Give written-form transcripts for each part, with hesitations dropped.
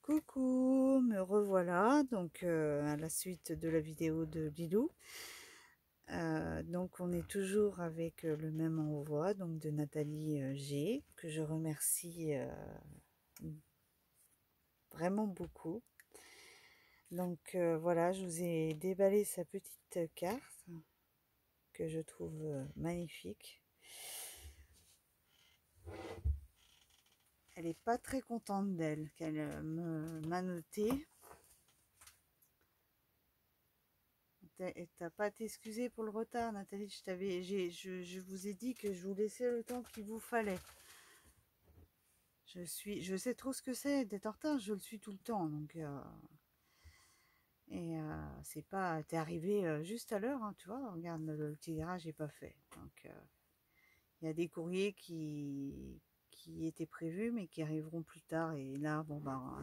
Coucou, me revoilà donc à la suite de la vidéo de Lilou. Donc on est toujours avec le même envoi donc de Nathalie G, que je remercie vraiment beaucoup. Donc voilà, je vous ai déballé sa petite carte que je trouve magnifique. Elle n'est pas très contente d'elle, qu'elle m'a noté. T'as pas à t'excuser pour le retard, Nathalie. Je vous ai dit que je vous laissais le temps qu'il vous fallait. Je sais trop ce que c'est d'être en retard. Je le suis tout le temps, donc c'est pas, t'es arrivé juste à l'heure, hein, tu vois. Regarde, le petit garage est pas fait. Donc il y a des courriers qui étaient prévus, mais qui arriveront plus tard. Et là, bon ben,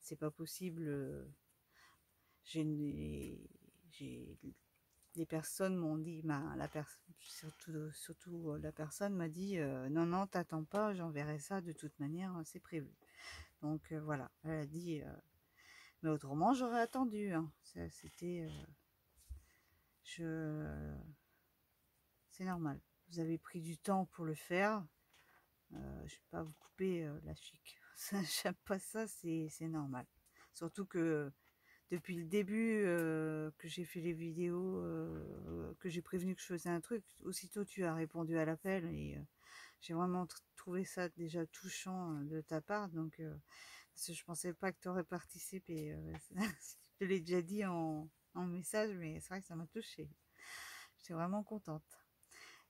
c'est pas possible. J'ai les personnes m'ont dit, surtout la personne m'a dit non, non, t'attends pas, j'enverrai ça de toute manière, c'est prévu. Donc voilà, elle a dit, mais autrement j'aurais attendu. Hein. C'était, c'est normal. Vous avez pris du temps pour le faire. Je vais pas vous couper la chic. J'aime pas ça, c'est normal. Surtout que depuis le début que j'ai fait les vidéos, que j'ai prévenu que je faisais un truc, aussitôt tu as répondu à l'appel et j'ai vraiment trouvé ça déjà touchant de ta part. Donc, parce que je pensais pas que tu aurais participé. Je te l'ai déjà dit en message, mais c'est vrai que ça m'a touchée. J'étais vraiment contente.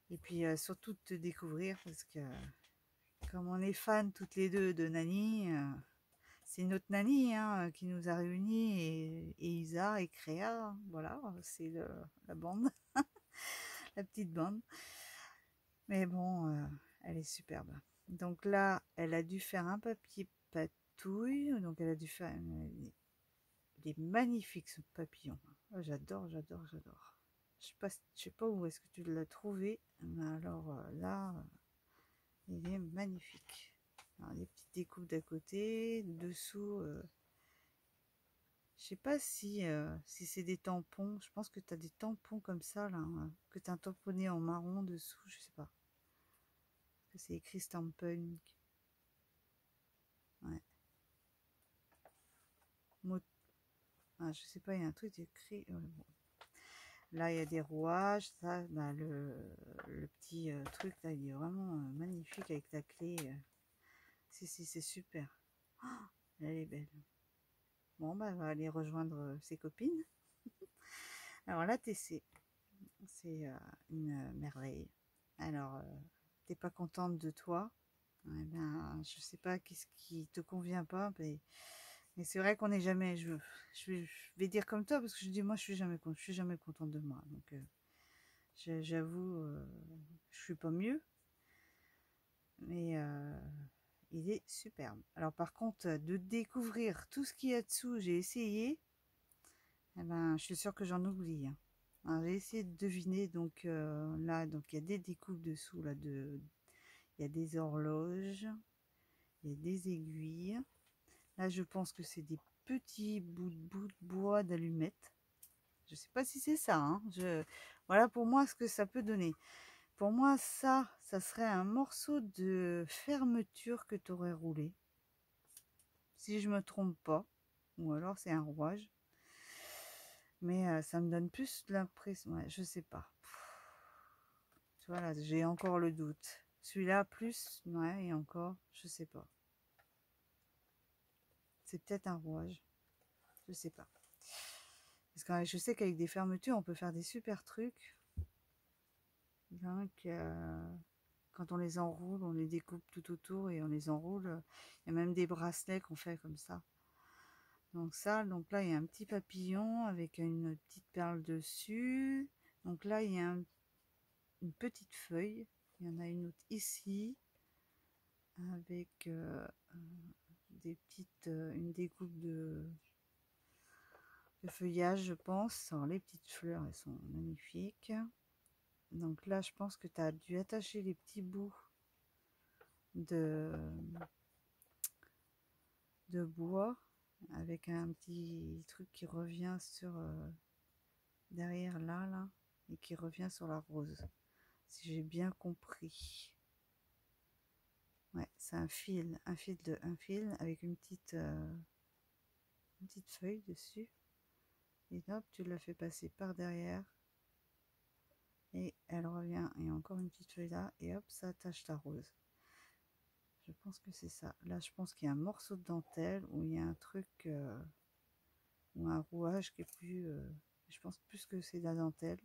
Et puis surtout de te découvrir parce que comme on est fans toutes les deux de Nani, c'est notre Nani hein, qui nous a réunis et Isa et Créa, voilà, c'est la bande, la petite bande. Mais bon, elle est superbe. Donc là, elle a dû faire un papier patouille, donc elle a dû faire... Il est magnifique ce papillon. Oh, j'adore, j'adore, j'adore. Je sais pas où est-ce que tu l'as trouvé, mais alors là, il est magnifique. Alors, des petites découpes d'à côté, dessous... je sais pas si c'est des tampons. Je pense que tu as des tampons comme ça, là, hein, que tu as tamponné en marron dessous, je sais pas. C'est écrit Stampunk. Ouais. Je sais pas, il y a un truc écrit. Bon. Là, il y a des rouages. Ça, bah, le petit truc, là, il est vraiment magnifique avec la clé. Si, c'est super. Oh, elle est belle. Bon, bah, elle va aller rejoindre ses copines. Alors, la TC, c'est une merveille. Alors, t'es pas contente de toi? Eh ben, je sais pas qu'est-ce qui te convient pas, mais c'est vrai qu'on n'est jamais. Je vais dire comme toi parce que je dis moi, je suis jamais contente de moi. Donc, j'avoue, je suis pas mieux, mais il est superbe. Alors, par contre, de découvrir tout ce qu'il y a dessous, j'ai essayé. Eh ben, je suis sûre que j'en oublie. Hein. Alors, j'ai essayé de deviner. Donc là, donc il y a des découpes dessous là il y a des horloges, il y a des aiguilles. Là, je pense que c'est des petits bouts de bois d'allumettes. Je sais pas si c'est ça. Hein. Voilà pour moi ce que ça peut donner. Pour moi, ça serait un morceau de fermeture que tu aurais roulé. Si je me trompe pas. Ou alors c'est un rouage. Mais ça me donne plus l'impression. Ouais, je sais pas. Tu vois là, j'ai encore le doute. Celui-là, plus, ouais, et encore, je sais pas. C'est peut-être un rouage. Je sais pas. Parce que je sais qu'avec des fermetures, on peut faire des super trucs. Donc, quand on les enroule, on les découpe tout autour et on les enroule. Il y a même des bracelets qu'on fait comme ça. Donc ça, donc là, il y a un petit papillon avec une petite perle dessus. Donc là, il y a une petite feuille. Il y en a une autre ici avec une découpe de feuillage, je pense. Alors, les petites fleurs, elles sont magnifiques. Donc là, je pense que tu as dû attacher les petits bouts de bois. avec un petit truc qui revient sur derrière là, et qui revient sur la rose, si j'ai bien compris. Ouais, c'est un fil avec une petite feuille dessus, et hop, tu la fais passer par derrière, et elle revient, et encore une petite feuille là, et hop, ça attache ta rose. Je pense que c'est ça. Là, je pense qu'il y a un morceau de dentelle, ou il y a un truc, ou un rouage qui est plus... je pense plus que c'est de la dentelle.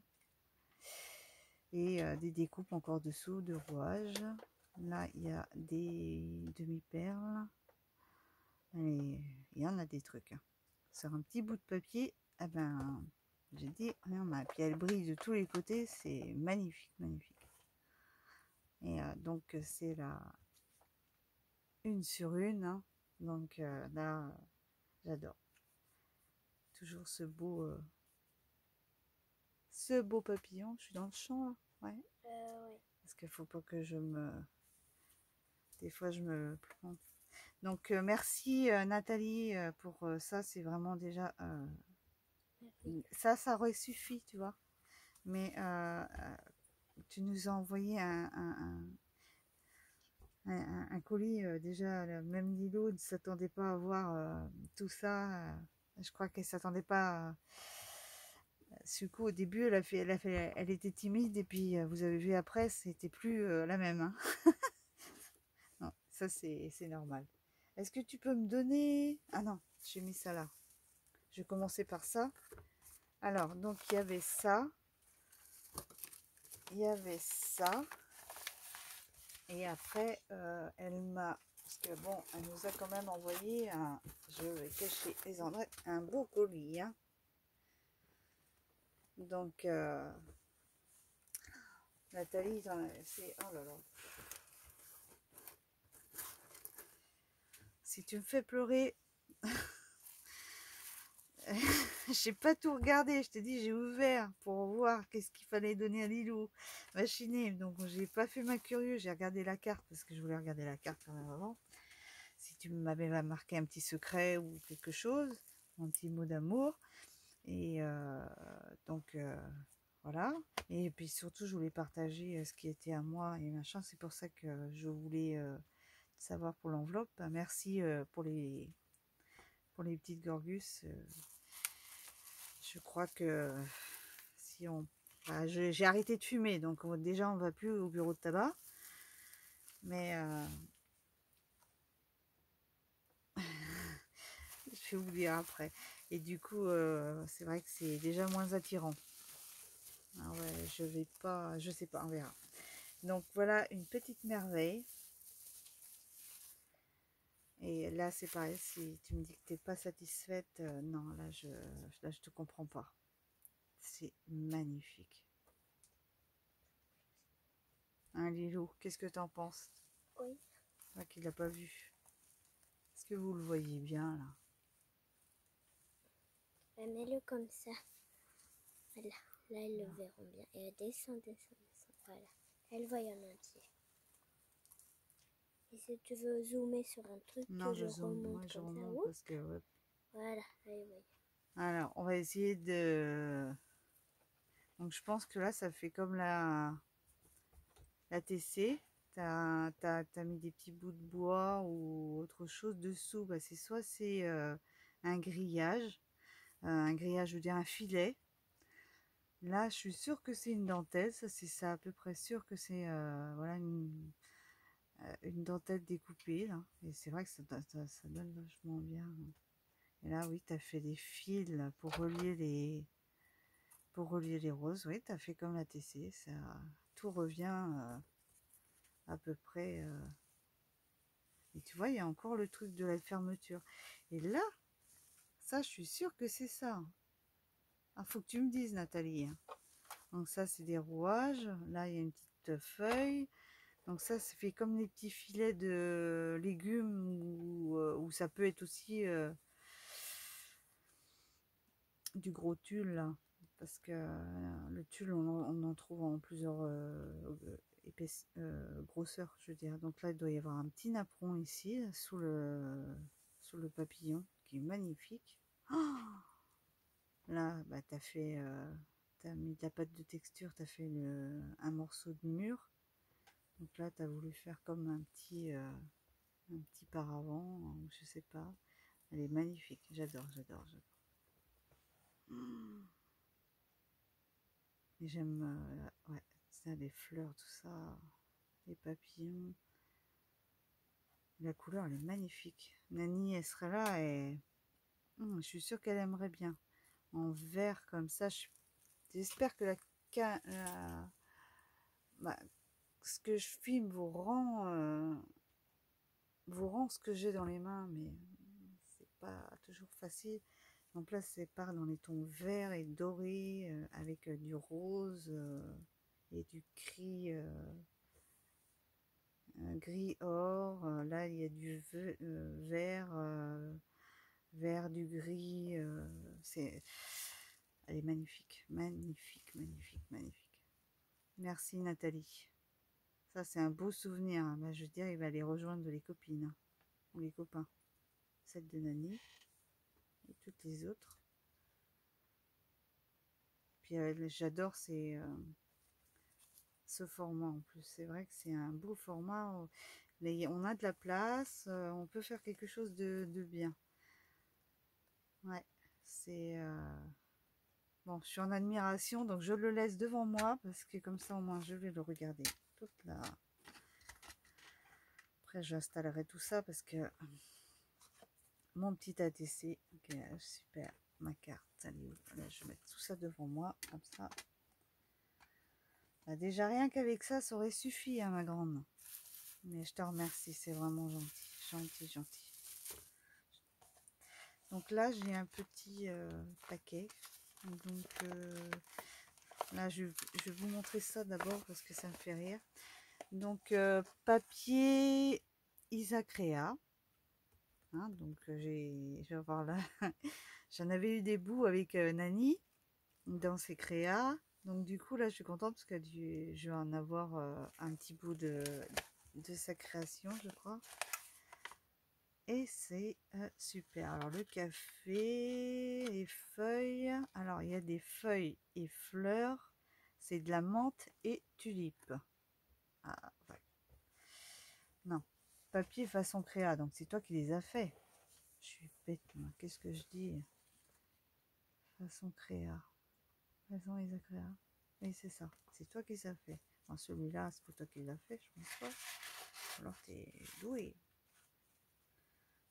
Et des découpes encore dessous de rouage. Là, il y a des demi-perles. Et il y en a des trucs. Sur un petit bout de papier, eh ben, j'ai dit, il y en a. Puis elle brille de tous les côtés, c'est magnifique, magnifique. Et donc, c'est la une sur une. Hein. Donc là, j'adore. Toujours ce beau papillon. Je suis dans le champ, là. Ouais. Ouais. Parce qu'il faut pas que je me... Des fois, je me plante. Donc, merci Nathalie pour ça. C'est vraiment déjà... ça aurait suffi, tu vois. Mais tu nous as envoyé un colis déjà, même Lilo ne s'attendait pas à voir tout ça. Je crois qu'elle s'attendait pas. Suko, au début, elle était timide, et puis vous avez vu après, c'était plus la même. Hein. Non, ça c'est normal. Est-ce que tu peux me donner... Ah non, j'ai mis ça là. Je vais commencer par ça. Alors, donc il y avait ça. Il y avait ça. Et après, elle m'a... Parce que bon, elle nous a quand même envoyé un... Je vais cacher les endroits. Un beau colis. Hein. Donc, Nathalie, c'est... Oh là là. Si tu me fais pleurer... J'ai pas tout regardé, je t'ai dit, j'ai ouvert pour voir qu'est-ce qu'il fallait donner à Lilou, machiner. Donc j'ai pas fait ma curieuse, j'ai regardé la carte parce que je voulais regarder la carte quand même avant. Si tu m'avais marqué un petit secret ou quelque chose, un petit mot d'amour. Et donc voilà. Et puis surtout, je voulais partager ce qui était à moi et machin. C'est pour ça que je voulais savoir pour l'enveloppe. Merci pour les petites gorgus. Je crois que si on... Enfin, j'ai arrêté de fumer, donc déjà on va plus au bureau de tabac. Mais je vais vous dire après. Et du coup, c'est vrai que c'est déjà moins attirant. Ah ouais, je vais pas... Je sais pas, on verra. Donc voilà une petite merveille. Et là, c'est pareil, si tu me dis que tu n'es pas satisfaite, non, là, je te comprends pas. C'est magnifique. Hein, Lilou, qu'est-ce que tu en penses? Oui. Toi qui l'as pas vu. Est-ce que vous le voyez bien, là? Mets-le comme ça. Voilà. Là, ils le verront bien. Et descend. Voilà. Elle voit en entier. Et si tu veux zoomer sur un truc, Non, je zoome. remonte Moi, je comme ça. remonte parce que... Ouais. Voilà. Allez, voyez. Alors, on va essayer de... Donc, je pense que là, ça fait comme la TC. T'as mis des petits bouts de bois ou autre chose dessous. Bah, soit c'est un grillage. Un grillage, je veux dire un filet. Là, je suis sûre que c'est une dentelle. Ça, c'est ça, à peu près sûr que c'est voilà, une dentelle découpée. Là. Et c'est vrai que ça donne vachement bien. Et là, oui, tu as fait des fils pour relier les roses. Oui, tu as fait comme la TC. Ça, tout revient à peu près. Et tu vois, il y a encore le truc de la fermeture. Et là, ça, je suis sûre que c'est ça. Ah, faut que tu me dises, Nathalie. Donc ça, c'est des rouages. Là, il y a une petite feuille. Donc ça fait comme des petits filets de légumes ou ça peut être aussi du gros tulle. Là, parce que le tulle, on en trouve en plusieurs grosseurs, je veux dire. Donc là, il doit y avoir un petit napperon ici, sous sur le papillon qui est magnifique. Oh, là, bah, t'as fait, t'as mis de la pâte de texture, t'as fait un morceau de mur. Donc là, t'as voulu faire comme un petit paravent, je sais pas. Elle est magnifique, j'adore, j'adore, j'adore. Et j'aime, ouais, ça, les fleurs, tout ça, les papillons. La couleur, elle est magnifique. Nani, elle serait là et je suis sûre qu'elle aimerait bien. En vert comme ça, j'espère que bah, ce que je filme vous rend ce que j'ai dans les mains, mais c'est pas toujours facile. Donc là, c'est part dans les tons verts et dorés, avec du rose et du gris or. Là, il y a du vert, vert, du gris. Elle est magnifique, magnifique, magnifique, magnifique. Merci Nathalie. Ça, c'est un beau souvenir. Hein. Bah, je veux dire, il va aller rejoindre les copines hein, ou les copains. Celle de Nani et toutes les autres. Puis j'adore ce format en plus. C'est vrai que c'est un beau format. On a de la place. On peut faire quelque chose de bien. Ouais, c'est... Bon, je suis en admiration, donc je le laisse devant moi parce que comme ça, au moins, je vais le regarder toute la... Après, j'installerai tout ça parce que mon petit ATC, ok, super, ma carte, allez, là, je vais mettre tout ça devant moi, comme ça. Bah, déjà, rien qu'avec ça, ça aurait suffi, hein, ma grande. Mais je te remercie, c'est vraiment gentil, gentil, gentil. Donc là, j'ai un petit paquet. Donc là, je vais vous montrer ça d'abord parce que ça me fait rire. Donc, papier Isacrea. Hein, donc, je vais voir là. J'en avais eu des bouts avec Nani dans ses créas. Donc, du coup, là, je suis contente parce que je vais en avoir un petit bout de sa création, je crois. Et c'est super. Alors, le café, les feuilles. Alors, il y a des feuilles et fleurs. C'est de la menthe et tulipe. Ah, ouais. Non, papier façon créa, donc c'est toi qui les as fait. Je suis bête, moi. Qu'est-ce que je dis? Façon créa. Façon Isa créa. Oui, c'est ça. C'est toi qui les as fait. Bon, celui-là, c'est pas toi qui l'as fait, je pense pas. Alors, t'es doué.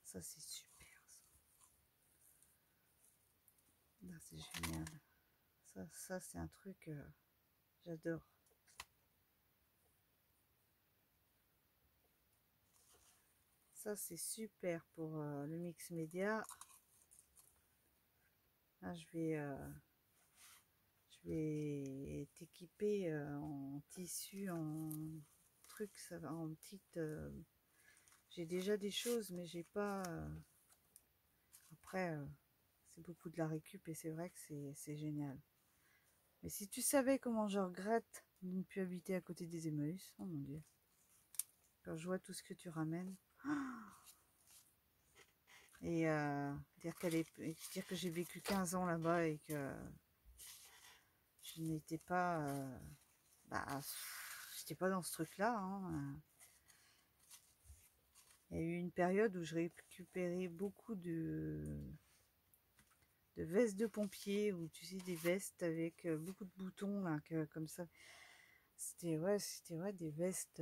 Ça, c'est super, ça. Là, c'est génial. Ça c'est un truc, j'adore. Ça, c'est super pour le mix média. Là, je vais t'équiper en tissu, en truc, ça va en petite. J'ai déjà des choses, mais j'ai pas. Après, c'est beaucoup de la récup et c'est vrai que c'est génial. Mais si tu savais comment je regrette de ne plus habiter à côté des Emmaüs, oh mon Dieu. Quand je vois tout ce que tu ramènes. Et dire que j'ai vécu 15 ans là-bas et que je n'étais pas. Bah, j'étais pas dans ce truc-là. Hein. Il y a eu une période où je récupérais beaucoup de vestes de pompiers, ou tu sais, des vestes avec beaucoup de boutons, là, comme ça. C'était ouais, des vestes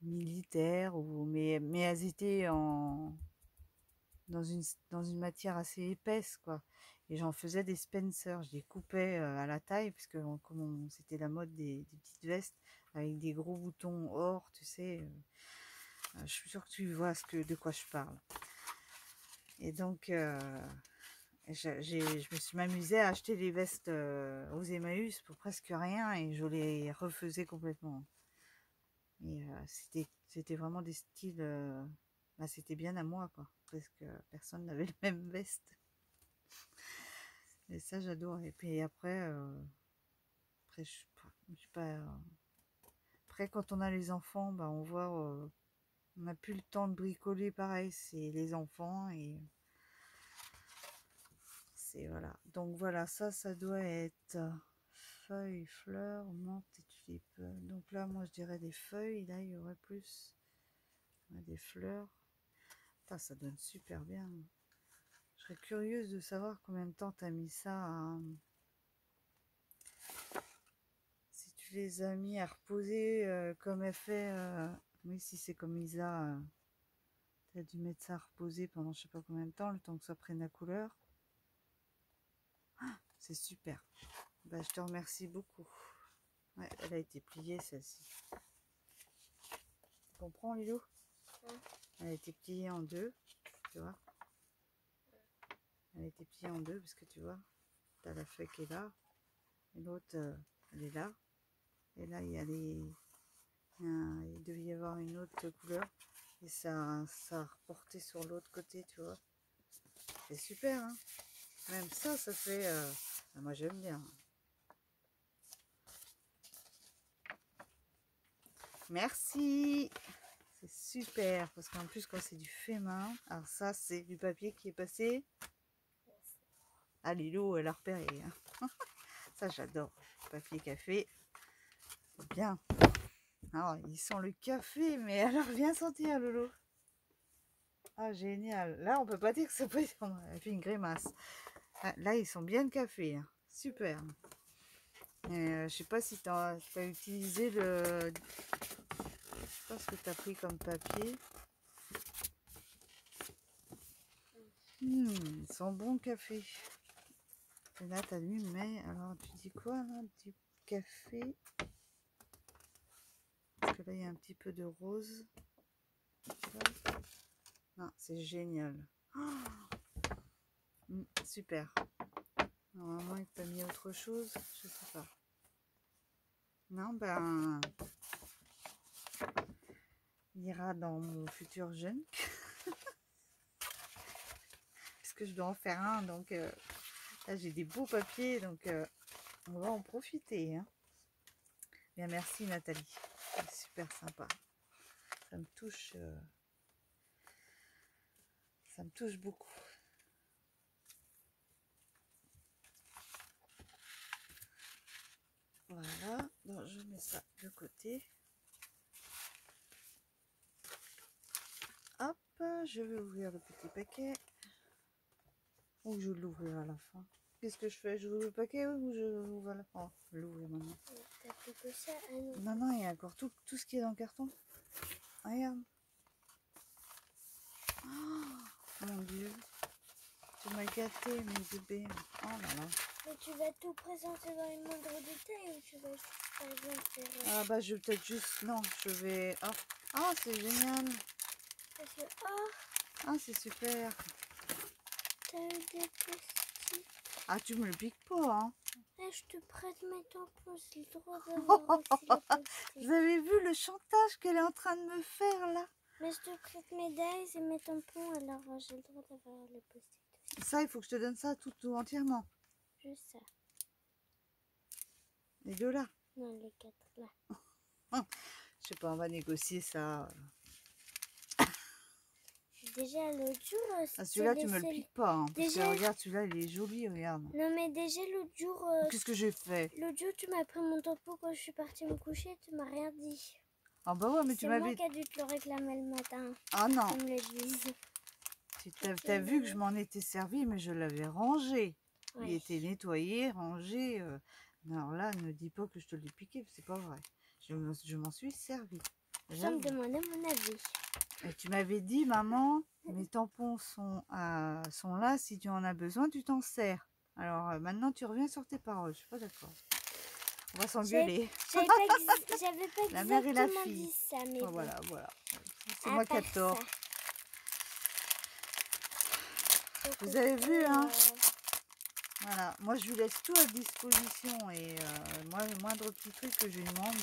militaires, mais elles étaient dans une matière assez épaisse, quoi. Et j'en faisais des Spencer, je les coupais à la taille, parce que c'était la mode des petites vestes avec des gros boutons or, tu sais. Je suis sûre que tu vois de quoi je parle. Et donc, je me suis m'amusée à acheter des vestes aux Emmaüs pour presque rien et je les refaisais complètement. Et c'était vraiment des styles. Bah, c'était bien à moi, quoi. Parce que personne n'avait les mêmes vestes. Et ça, j'adore. Et puis après, je suis pas. Après, quand on a les enfants, bah, on voit On n'a plus le temps de bricoler, pareil, c'est les enfants et c'est voilà. Donc voilà, ça doit être feuilles, fleurs, menthe et tulipes. Donc là, moi je dirais des feuilles, là il y aurait plus des fleurs. Putain, ça donne super bien. Je serais curieuse de savoir combien de temps tu as mis ça à... Si tu les as mis à reposer comme effet... Oui, si c'est comme Isa, tu as dû mettre ça à reposer pendant je sais pas combien de temps, le temps que ça prenne la couleur. Ah, c'est super. Bah, je te remercie beaucoup. Ouais, elle a été pliée celle-ci. Tu comprends, Lilo? Elle a été pliée en deux, tu vois. Elle a été pliée en deux parce que tu vois, tu as la feuille qui est là et l'autre, elle est là. Et là, il y a les... il devait y avoir une autre couleur et ça a reporté sur l'autre côté, tu vois. C'est super, hein. Même ça fait... moi, j'aime bien. Merci. C'est super parce qu'en plus, quand c'est du fait main, alors ça, c'est du papier qui est passé. Ah, Lilo, elle a repéré. Hein. Ça, j'adore. Papier café. C'est bien. Alors, il sent le café, mais alors, viens sentir, Lolo. Ah, génial. Là, on peut pas dire que ça peut être... Elle fait une grimace. Ah, là, ils sont bien de café. Hein. Super. Je sais pas si tu as utilisé le... Je sais pas ce que tu as pris comme papier. Ils sont bons café. Et là, tu as lu, mais alors, tu dis quoi là? Du café. Parce que là, il y a un petit peu de rose. Non, c'est génial. Oh, super. Normalement, il t'a mis autre chose. Je sais pas. Non, ben... Il ira dans mon futur jeune. Parce que je dois en faire un. Donc, là, j'ai des beaux papiers. Donc, on va en profiter. Hein. Bien, merci Nathalie. C'est super sympa. Ça me touche... ça me touche beaucoup. Voilà, donc je mets ça de côté. Hop, je vais ouvrir le petit paquet. Ou je l'ouvrir à la fin. Qu'est-ce que je fais? Je ouvre le paquet ou je l'ouvre à la fin? Je vais l'ouvrir maintenant. T'as plus que ça? Non, non, il y a encore tout ce qui est dans le carton. Regarde. Oh, mon Dieu. Tu m'as gâté, mon bébé. Oh là là. Mais tu vas tout présenter dans les moindres détails ou tu vas par exemple faire... Ah bah je vais peut-être juste... Non, je vais... Oh, oh c'est génial. Parce que... Oh, Ah, c'est super. t'as eu des post-it. Ah, tu me le piques pas, hein. Eh, je te prête mes tampons, c'est le droit d'avoir aussi les post-it. Vous avez vu le chantage qu'elle est en train de me faire, là? Mais je te prête mes days et mes tampons, alors j'ai le droit d'avoir les post-it. Ça, il faut que je te donne ça tout entièrement. Juste ça. Les deux là. Non, les 4 là. Je sais pas, on va négocier ça. Déjà l'autre jour... Ah, celui-là, tu me le piques pas. Hein, parce Déjà... que regarde, celui-là, il est joli, regarde. Non, mais déjà l'autre jour... Qu'est-ce que j'ai fait? L'autre jour, tu m'as pris mon tampon quand je suis partie me coucher, tu m'as rien dit. Ah bah ouais, mais tu C'est moi m'avais... qui a dû te le réclamer le matin. Ah non. Tu me le dises. T'as vu que je m'en étais servi, mais je l'avais rangé. Ouais. Il était nettoyé, rangé. Alors là, ne me dis pas que je te l'ai piqué, c'est pas vrai. Je m'en suis servi. Ça me demandait mon avis. Et tu m'avais dit, maman, mes tampons sont là, si tu en as besoin, tu t'en sers. Alors maintenant, tu reviens sur tes paroles, je suis pas d'accord. On va s'engueuler. J'avais pas La mère et la exactement fille. dit ça, mais Oh, bon. voilà, voilà. C'est moi qui ai tort. Vous avez vu, hein? Voilà, moi je lui laisse tout à disposition et moi le moindre petit truc que je lui demande,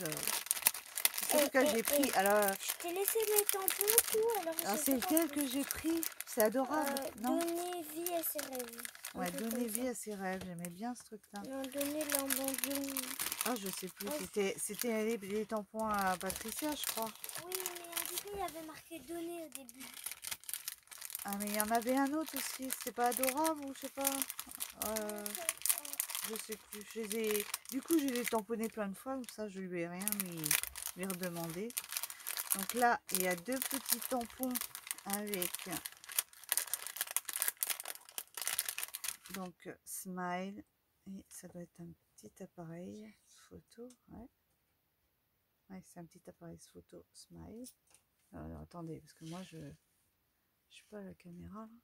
c'est ce que j'ai pris. Alors, je t'ai laissé mes tampons tout, alors c'est lequel que j'ai pris? C'est adorable, non? Donner vie à ses rêves. Ouais, donner vie à ses rêves, j'aimais bien ce truc-là. Non, donner l'abandon. Ah, je sais plus, c'était les tampons à Patricia, je crois. Oui, mais en tout cas, il y a avait marqué donner au début. Ah, mais il y en avait un autre aussi, c'était pas adorable ou je sais pas. Je sais plus. Du coup, je les ai tamponnés plein de fois, comme ça je lui ai rien lui redemandé. Donc là, il y a 2 petits tampons avec donc Smile. Et ça doit être un petit appareil photo. Ouais, ouais, c'est un petit appareil photo Smile. Alors, attendez, parce que moi je suis pas à la caméra là.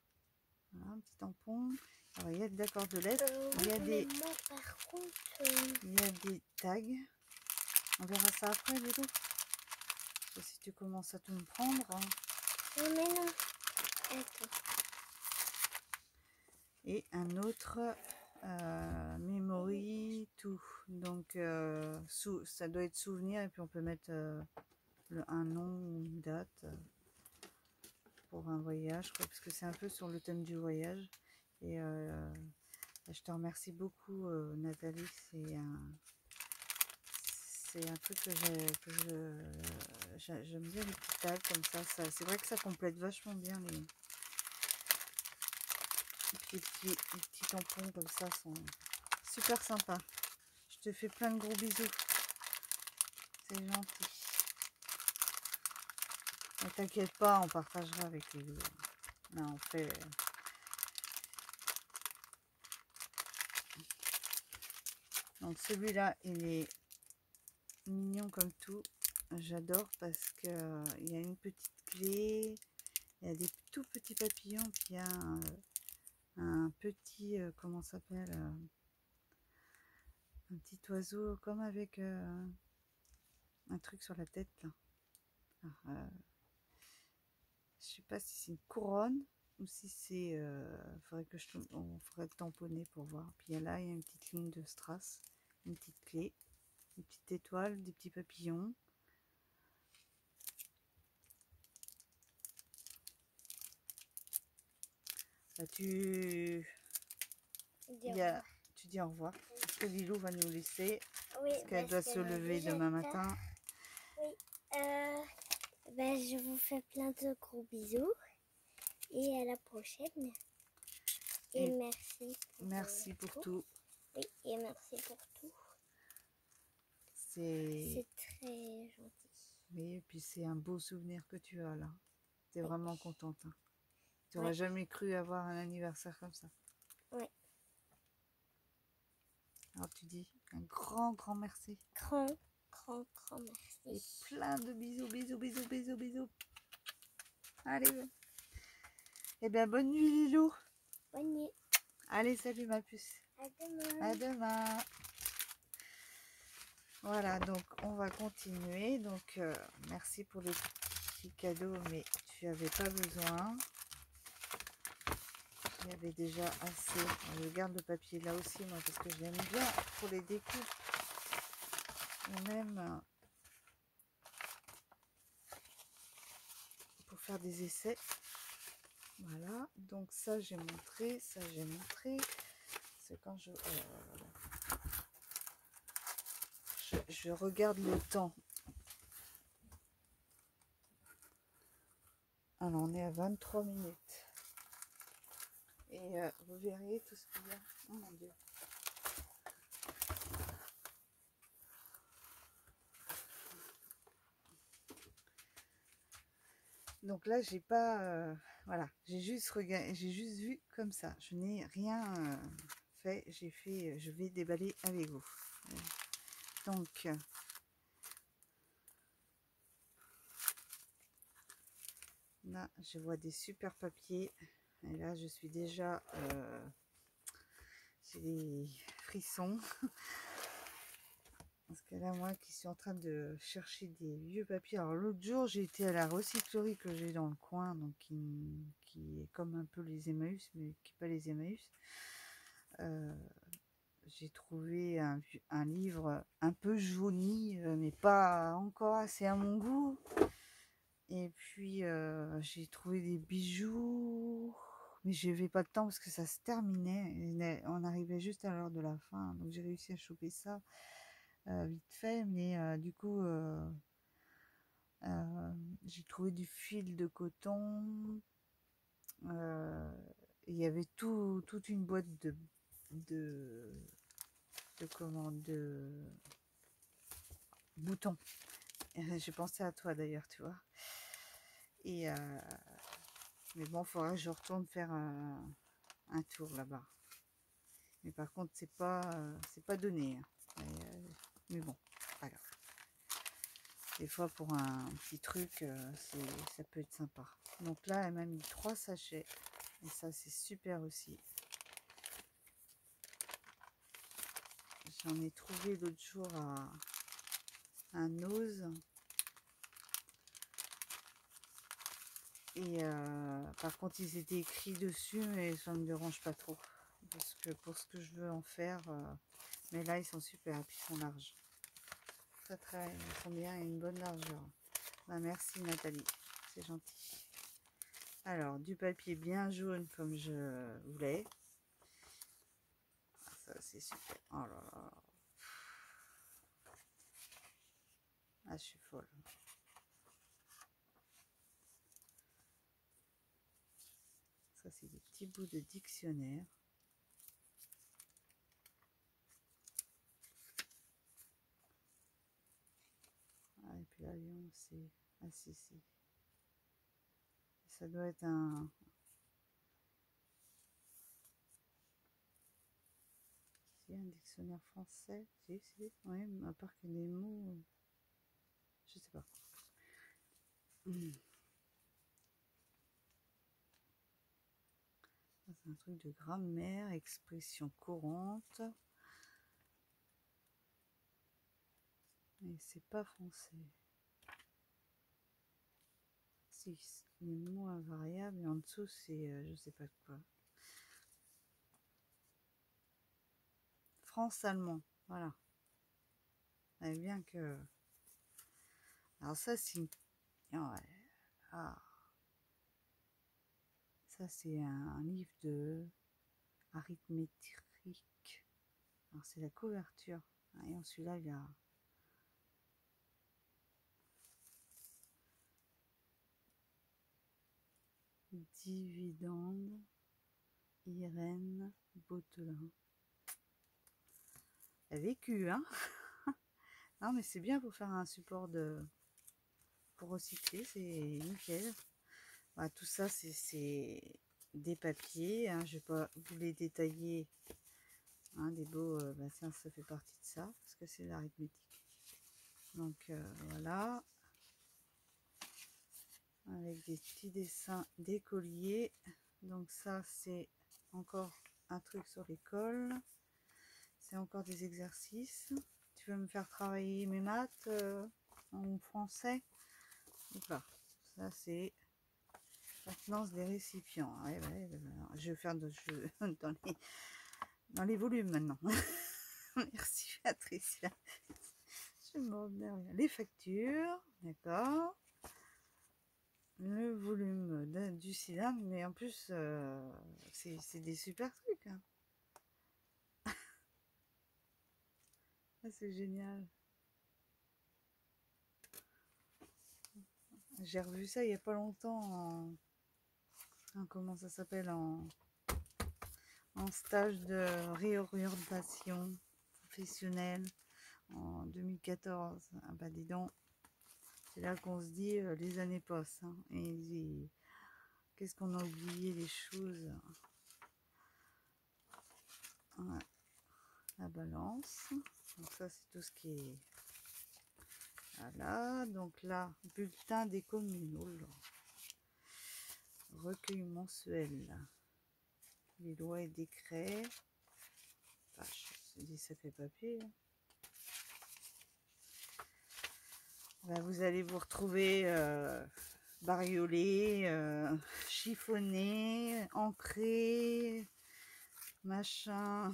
Voilà, un petit tampon. Alors, il y a de la cordelette. Il y a des. Moi, par contre. Il y a des tags. On verra ça après, du coup. Si tu commences à tout me prendre. Hein. Non, mais non. Attends. Et un autre memory tout. Donc, ça doit être souvenir. Et puis, on peut mettre un nom ou une date pour un voyage, quoi, parce que c'est un peu sur le thème du voyage. Et je te remercie beaucoup, Nathalie. C'est un truc que j'aime bien, les petits tags comme ça. C'est vrai que ça complète vachement bien les petits tampons comme ça, sont super sympas. Je te fais plein de gros bisous. C'est gentil. Ne t'inquiète pas, on partagera avec les deux. Non, on fait. Donc celui-là, il est mignon comme tout. J'adore parce que il y a une petite clé, il y a des tout petits papillons, puis il y a un petit, comment ça s'appelle, un petit oiseau comme avec un truc sur la tête là. Alors, je sais pas si c'est une couronne ou si c'est, on ferait tamponner pour voir. Puis là, il y a une petite ligne de strass, une petite clé, une petite étoile, des petits papillons. Là, tu dis au revoir. Parce que Lilou va nous laisser. Oui, parce qu'elle doit se lever demain matin. Oui. Je vous fais plein de gros bisous. Et à la prochaine. Et merci pour tout. Oui, et merci pour tout. C'est très gentil. Oui, et puis c'est un beau souvenir que tu as là. Tu es vraiment contente. Hein. Tu n'aurais jamais cru avoir un anniversaire comme ça. Oui. Alors tu dis un grand merci. Grand merci. Et plein de bisous. Allez. Eh bien, bonne nuit, Lilou. Bonne nuit. Allez, salut ma puce. À demain. À demain. Voilà, donc on va continuer. Donc, merci pour les petits cadeaux, mais tu n'avais pas besoin. Il y avait déjà assez. Je garde le papier là aussi, moi, parce que j'aime bien pour les découpes. Ou même pour faire des essais. Voilà, donc ça j'ai montré, c'est quand je regarde le temps. Alors on est à 23 minutes. Et vous verriez tout ce qu'il y a. Oh mon Dieu. Donc là j'ai pas voilà, j'ai juste vu comme ça. Je n'ai rien fait. Je vais déballer avec vous. Donc là je vois des super papiers. Et là je suis déjà j'ai des frissons. Parce que là, moi qui suis en train de chercher des vieux papiers. Alors l'autre jour, j'ai été à la recyclerie que j'ai dans le coin, donc qui est comme un peu les Emmaüs, mais qui n'est pas les Emmaüs. J'ai trouvé un livre un peu jauni, mais pas encore assez à mon goût. Et puis j'ai trouvé des bijoux, mais je n'avais pas le temps parce que ça se terminait. On arrivait juste à l'heure de la fin, donc j'ai réussi à choper ça. Vite fait, mais du coup J'ai trouvé du fil de coton. Il y avait toute une boîte de boutons. J'ai pensé à toi d'ailleurs, tu vois. Et mais bon, il faudra que je retourne faire un tour là-bas. Mais par contre, c'est pas donné. Hein. Mais bon, pas grave. Des fois, pour un petit truc, ça peut être sympa. Donc là, elle m'a mis 3 sachets. Et ça, c'est super aussi. J'en ai trouvé l'autre jour à un Nose. Et par contre, ils étaient écrits dessus, mais ça ne me dérange pas trop. Parce que pour ce que je veux en faire, mais là, ils sont super, et puis ils sont larges. Très très, ils sont bien, et une bonne largeur. Bah, merci Nathalie, c'est gentil. Alors, du papier bien jaune comme je voulais. Ça, c'est super. Oh là là. Ah, je suis folle. Ça, c'est des petits bouts de dictionnaire. Ah, et puis l'avion, c'est... Ah, si. Ça doit être un dictionnaire français. Si. Oui, à part que les mots... Je sais pas. C'est un truc de grammaire, expression courante. Mais c'est pas français. Si, les mots invariables et en dessous c'est je sais pas quoi. France-allemand, voilà. Et bien que... Alors ça c'est... Ouais. Ah. Ça c'est un livre de arithmétique. Alors c'est la couverture. Et en celui-là il y a... Dividende, Irène Beautelin. Elle a vécu, hein. Non mais c'est bien pour faire un support pour recycler, c'est nickel. Voilà, tout ça c'est des papiers, hein. Je vais pas vous les détailler, hein, des beaux, bah ça fait partie de ça parce que c'est l'arithmétique. Donc voilà, avec des petits dessins d'écoliers. Donc ça c'est encore un truc sur l'école, c'est encore des exercices. Tu veux me faire travailler mes maths en français? Donc là, ça c'est maintenance des récipients. Ouais, je vais faire dans les volumes maintenant. Merci Patricia. Je me remets les factures, d'accord. Le volume du cylindre, mais en plus c'est des super trucs. Hein. Ah, c'est génial. J'ai revu ça il n'y a pas longtemps comment ça s'appelle, en stage de réorientation professionnelle en 2014. Ah bah dis donc, c'est là qu'on se dit les années passent, hein, et qu'est-ce qu'on a oublié les choses. Ouais. La balance, donc ça c'est tout ce qui est... Voilà, donc là, bulletin des communes, recueil mensuel, les lois et décrets, c'est des sacrés papiers. Hein. Ben, vous allez vous retrouver bariolé, chiffonné, ancré, machin.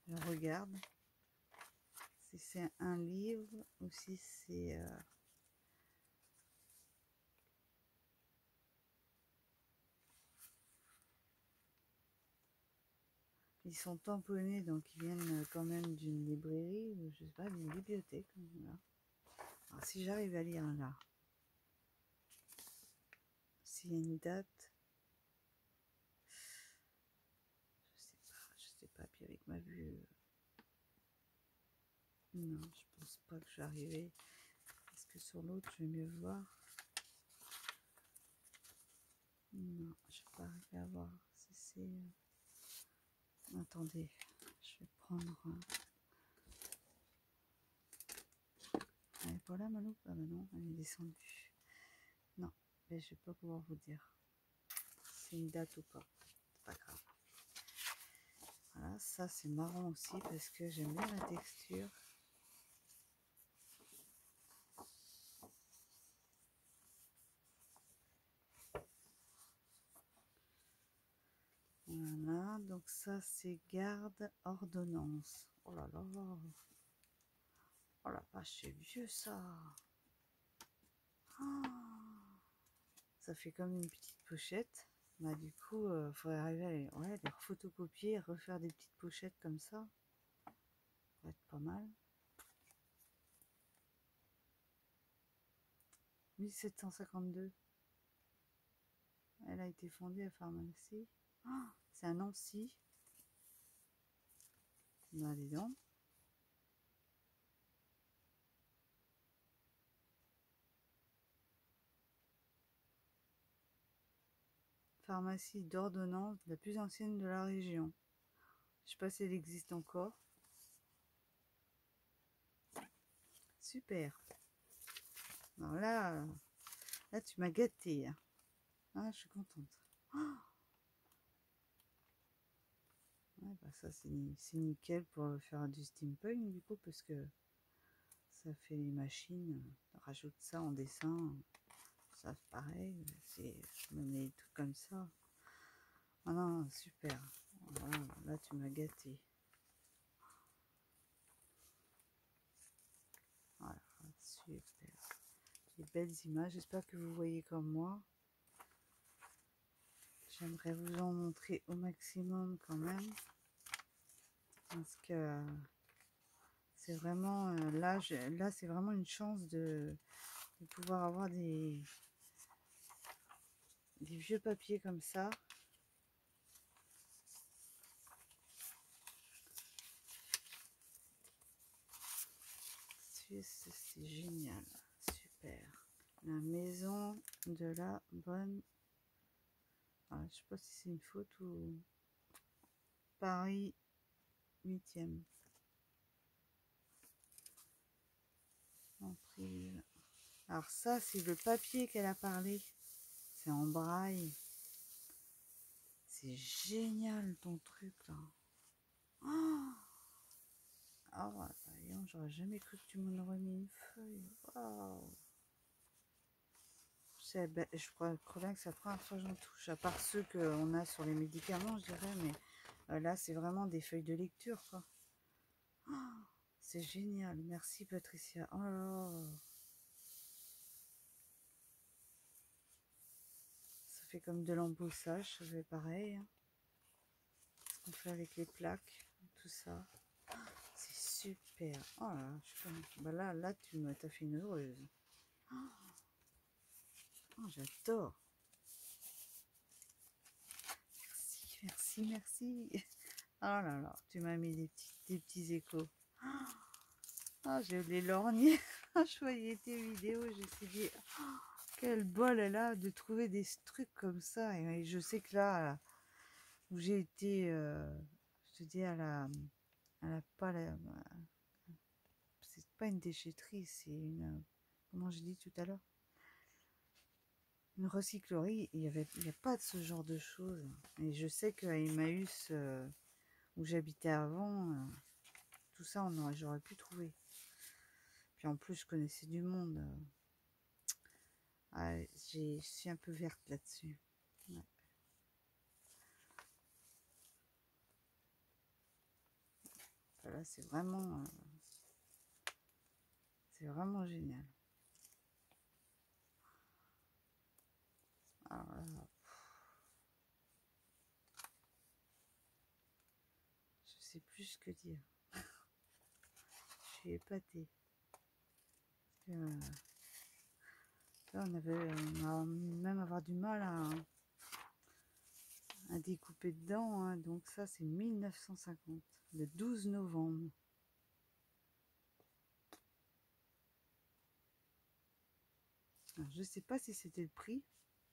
Je regarde si c'est un livre ou si c'est... Ils sont tamponnés, donc ils viennent quand même d'une librairie, ou je sais pas, d'une bibliothèque. Voilà. Alors si j'arrive à lire là, s'il y a une date, je sais pas, puis avec ma vue, non, je pense pas que je vais arriver. Est-ce que sur l'autre, je vais mieux voir? Non, je vais pas arriver à voir si c'est... Attendez, je vais prendre... Elle est pas là, Malou? Ah bah non, elle est descendue. Non, mais je vais pas pouvoir vous dire si c'est une date ou pas. C'est pas grave. Voilà, ça c'est marrant aussi parce que j'aime bien la texture. Voilà, donc ça c'est garde ordonnance. Oh là là. Oh la vache, c'est vieux ça. Oh, ça fait comme une petite pochette. Bah du coup, il faudrait arriver à les photocopier, refaire des petites pochettes comme ça. Ça va être pas mal. 1752. Elle a été fondée à Pharmacie. Oh, c'est à Nancy. Bah dis donc. Pharmacie d'ordonnance, la plus ancienne de la région. Je sais pas si elle existe encore. Super. Alors là tu m'as gâté. Ah, je suis contente. Oh, ouais, bah ça c'est nickel pour faire du steampunk du coup parce que ça fait les machines. Rajoute ça en dessin. Ça c'est pareil. Je me mets des trucs comme ça. Ah non, super. Voilà, là tu m'as gâté. Voilà, super. Des belles images. J'espère que vous voyez comme moi. J'aimerais vous en montrer au maximum quand même. Parce que c'est vraiment là c'est vraiment une chance de pouvoir avoir des vieux papiers comme ça. C'est génial, super. La maison de la bonne... Ah, je sais pas si c'est une faute ou... Paris 8e. Emprise. Alors ça, c'est le papier qu'elle a parlé. C'est en braille. C'est génial ton truc là. Oh, oh j'aurais jamais cru que tu m'en aurais mis une feuille. Wow. Je crois bien que c'est la première fois que j'en touche, à part ceux qu'on a sur les médicaments, je dirais, mais là, c'est vraiment des feuilles de lecture, quoi. Oh, c'est génial, merci Patricia. Oh là là. Ça fait comme de l'embossage, ça fait pareil. Hein. Ce qu'on fait avec les plaques, tout ça. C'est super. Oh là, bah là, tu m'as fait une heureuse. Oh, j'adore. Merci, merci. Oh là là, tu m'as mis des petits échos. Oh, j'ai les lorgnets. Je voyais tes vidéos, je me suis dit, oh, quel bol elle a de trouver des trucs comme ça. Et je sais que là, où j'ai été, je te dis, c'est pas une déchetterie, c'est une, comment j'ai dit tout à l'heure, une recyclerie. Il n'y a pas de ce genre de choses. Et je sais qu'à Emmaüs, où j'habitais avant, tout ça, j'aurais pu trouver. Puis en plus, je connaissais du monde. Je suis un peu verte là-dessus. Ouais. Là, c'est vraiment génial. Alors là, sais plus ce que dire. Je suis épatée. Là, on va même avoir du mal à découper dedans, hein. Donc ça c'est 1950, le 12 novembre. Alors, je sais pas si c'était le prix.